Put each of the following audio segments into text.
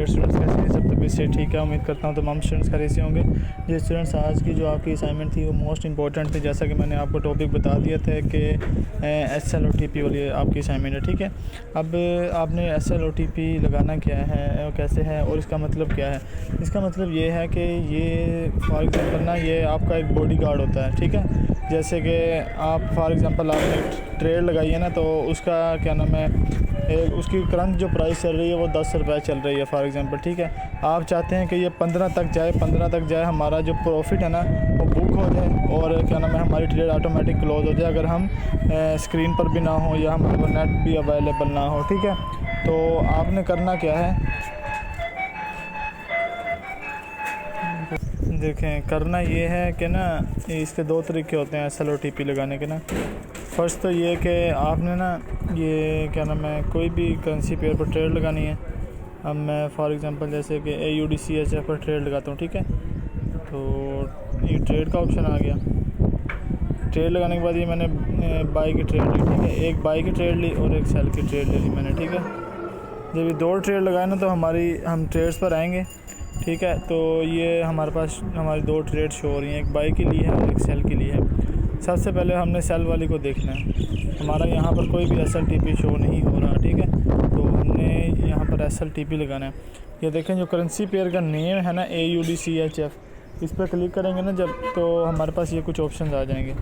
Dear students, कैसे हैं सब? तबीयत से ठीक है? उम्मीद करता हूँ तमाम स्टूडेंट्स खैरियत से होंगे। ये स्टूडेंट्स, आज की जो आपकी असाइनमेंट थी वो मोस्ट इंपॉर्टेंट थी। जैसा कि मैंने आपको टॉपिक बता दिया था कि SL और TP वाली आपकी असाइनमेंट है, ठीक है। अब आपने SL और TP लगाना क्या है, कैसे है और इसका मतलब क्या है। इसका मतलब ये है कि ये फॉर एग्ज़ाम्पल ना, ये आपका एक बॉडी गार्ड होता है, ठीक है। जैसे कि आप फॉर एग्ज़ाम्पल आपने ट्रेड लगाई है ना, तो उसका क्या नाम है, उसकी करंट जो प्राइस चल रही है वो 10 रुपये चल रही है फॉर एग्ज़ाम्पल, ठीक है। आप चाहते हैं कि ये 15 तक जाए, 15 तक जाए, हमारा जो प्रॉफिट है ना वो बुक हो जाए और क्या नाम है, हमारी ट्रेड ऑटोमेटिक क्लोज हो जाए, अगर हम स्क्रीन पर भी ना हो या हमारे को नेट भी अवेलेबल ना हो, ठीक है। तो आपने करना क्या है, देखें, करना ये है कि ना, इसके दो तरीके होते हैं SL और TP लगाने के ना। फर्स्ट तो ये कि आपने ना, ये क्या नाम है, कोई भी करेंसी पेयर पर ट्रेड लगानी है। अब मैं फॉर एग्ज़ाम्पल जैसे कि AUDCHF पर ट्रेड लगाता हूँ, ठीक है। तो ये ट्रेड का ऑप्शन आ गया। ट्रेड लगाने के बाद ये मैंने बाई की ट्रेड ली, ठीक है। एक बाई की ट्रेड ली और एक सेल की ट्रेड ले ली मैंने, ठीक है। जब ये दो ट्रेड लगाए ना, तो हम ट्रेड्स पर आएंगे, ठीक है। तो ये हमारे पास हमारी दो ट्रेड शो हो रही हैं, एक बाई के लिए है और एक सेल के लिए है। सबसे पहले हमने सेल वाली को देखना है। हमारा यहाँ पर कोई भी SL TP शो नहीं हो रहा, ठीक है। तो हमने यहाँ पर SL TP लगाना है। ये देखें, जो करेंसी पेयर का नेम है ना, AUDCHF, इस पर क्लिक करेंगे ना जब, तो हमारे पास ये कुछ ऑप्शन आ जाएंगे,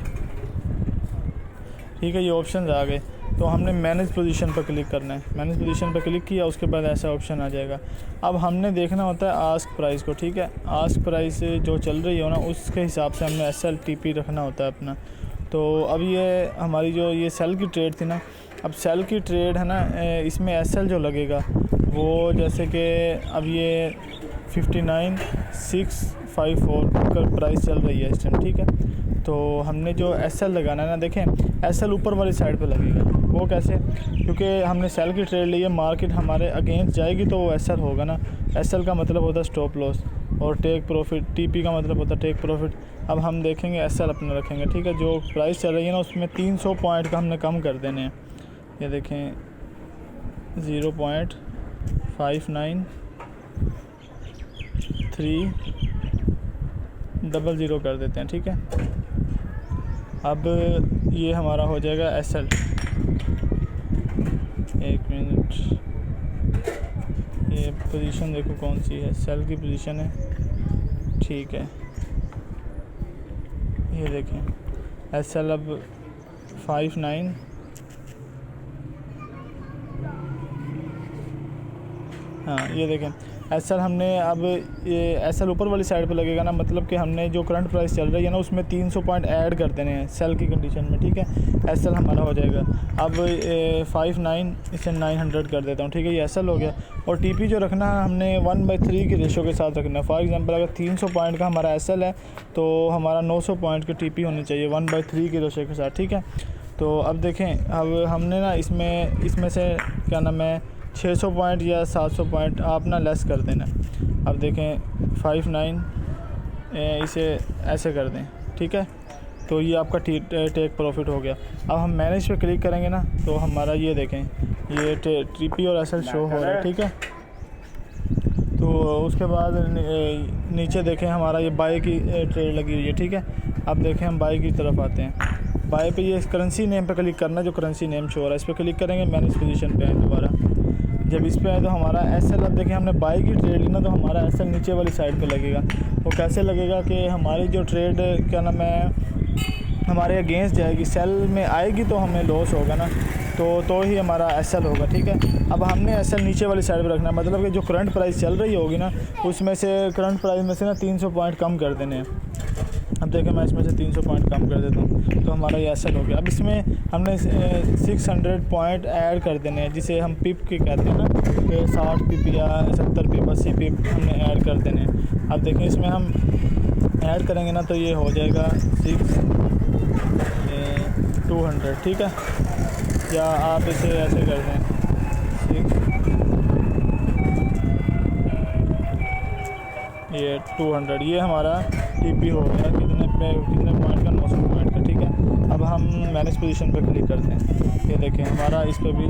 ठीक है। ये ऑप्शन आ गए तो हमने मैनेज पोजीशन पर क्लिक करना है। मैनेज पोजीशन पर क्लिक किया, उसके बाद ऐसा ऑप्शन आ जाएगा। अब हमने देखना होता है आस्क प्राइस को, ठीक है। आस्क प्राइस जो चल रही हो ना, उसके हिसाब से हमने SL TP रखना होता है अपना। तो अब ये हमारी जो ये सेल की ट्रेड थी ना, अब सेल की ट्रेड है ना, इसमें SL जो लगेगा वो, जैसे कि अब ये 59,654 का प्राइस चल रही है इस टाइम, ठीक है। तो हमने जो SL लगाना है ना, देखें SL ऊपर वाली साइड पे लगेगा। वो कैसे? क्योंकि हमने सेल की ट्रेड ली है, मार्केट हमारे अगेंस्ट जाएगी तो वो SL होगा ना। SL का मतलब होता है स्टॉप लॉस और टेक प्रॉफिट, TP का मतलब होता है टेक प्रॉफिट। अब हम देखेंगे SL अपना रखेंगे, ठीक है। जो प्राइस चल रही है ना, उसमें 300 पॉइंट का हमने कम कर देने हैं। ये देखें 0.59300 कर देते हैं, ठीक है। अब ये हमारा हो जाएगा SL। एक मिनट, ये पोजीशन देखो कौन सी है, सेल की पोजीशन है, ठीक है। ये देखें SL अब 59, हाँ ये देखें SL हमने, अब ये SL ऊपर वाली साइड पे लगेगा ना, मतलब कि हमने जो करंट प्राइस चल रही है ना, उसमें 300 पॉइंट ऐड कर देने हैं सेल की कंडीशन में, ठीक है। SL हमारा हो जाएगा अब 59, इसे 900 कर देता हूँ, ठीक है। ये SL हो गया। और TP जो रखना है हमने 1/3 की रेशो के साथ रखना है। फॉर एग्जांपल अगर 300 पॉइंट का हमारा SL है, तो हमारा 900 पॉइंट की TP होनी चाहिए 1/3 की रेशो के साथ, ठीक है। तो अब देखें, अब हमने ना इसमें से क्या नाम है, 600 पॉइंट या 700 पॉइंट आप ना लेस कर देना। अब देखें 59, इसे ऐसे कर दें, ठीक है। तो ये आपका टेक प्रॉफिट हो गया। अब हम मैनेज पे क्लिक करेंगे ना, तो हमारा ये देखें, ये TP और SL शो हो रहा है, ठीक है। तो उसके बाद नीचे देखें हमारा ये बाई की ट्रेड लगी हुई है, ठीक है। अब देखें हम बाई की तरफ आते हैं। बाई पे ये करेंसी नेम पे क्लिक करना, जो करेंसी नेम शो हो रहा है इस पर क्लिक करेंगे। मैनेज पोजीशन पे आए दोबारा, जब इस पे आए तो हमारा SL, अब देखें हमने बाई की ट्रेड ली ना, तो हमारा SL नीचे वाली साइड पे लगेगा। वो कैसे लगेगा कि हमारी जो ट्रेड क्या नाम है, हमारे अगेंस्ट जाएगी, सेल में आएगी तो हमें लॉस होगा ना, तो ही हमारा SL होगा, ठीक है। अब हमने SL नीचे वाली साइड पे रखना है, मतलब कि जो करंट प्राइस चल रही होगी ना, उसमें से करंट प्राइस में से ना 300 पॉइंट कम कर देने हैं। अब देखें मैं इसमें से 300 पॉइंट कम कर देता हूँ, तो हमारा ये SL हो गया। अब इसमें हमने 600 पॉइंट ऐड कर देने हैं, जिसे हम पिप के कहते हैं ना, कि 60 पिप या 70 पिप 80 पिप हमने ऐड कर देने हैं। अब देखें इसमें हम ऐड करेंगे ना, तो ये हो जाएगा 200, ठीक है। या आप इसे ऐसे कर दें 200, ये हमारा TP हो गया कितने पॉइंट का, 900 पॉइंट का, ठीक है। ठीक है। अब हम मैनेज पोजीशन पर क्लिक करते हैं। ये देखें हमारा इस पर भी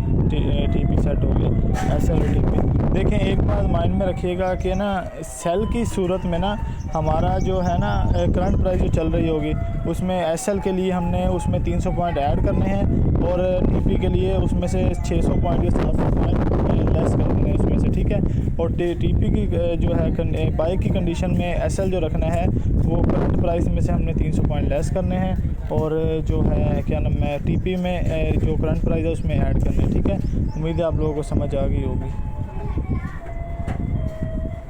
टीपी सेट हो गया, एसएल और टीपी। देखें एक बात माइंड में रखिएगा कि ना सेल की सूरत में ना हमारा जो है ना करंट प्राइस जो चल रही होगी उसमें एसएल के लिए हमने उसमें 300 पॉइंट ऐड करने हैं और टीपी के लिए उसमें से 600 पॉइंट या 700 पॉइंट लेस कर देने हैं उसमें से, ठीक है। और टीपी की जो है बाई की कंडीशन में एसएल जो रखना है वो करंट प्राइस में से हमने 300 पॉइंट लेस करने हैं और जो है क्या नाम है टीपी में जो करंट प्राइस है उसमें ऐड करने हैं, ठीक है। उम्मीद है आप लोगों को समझ आ गई होगी।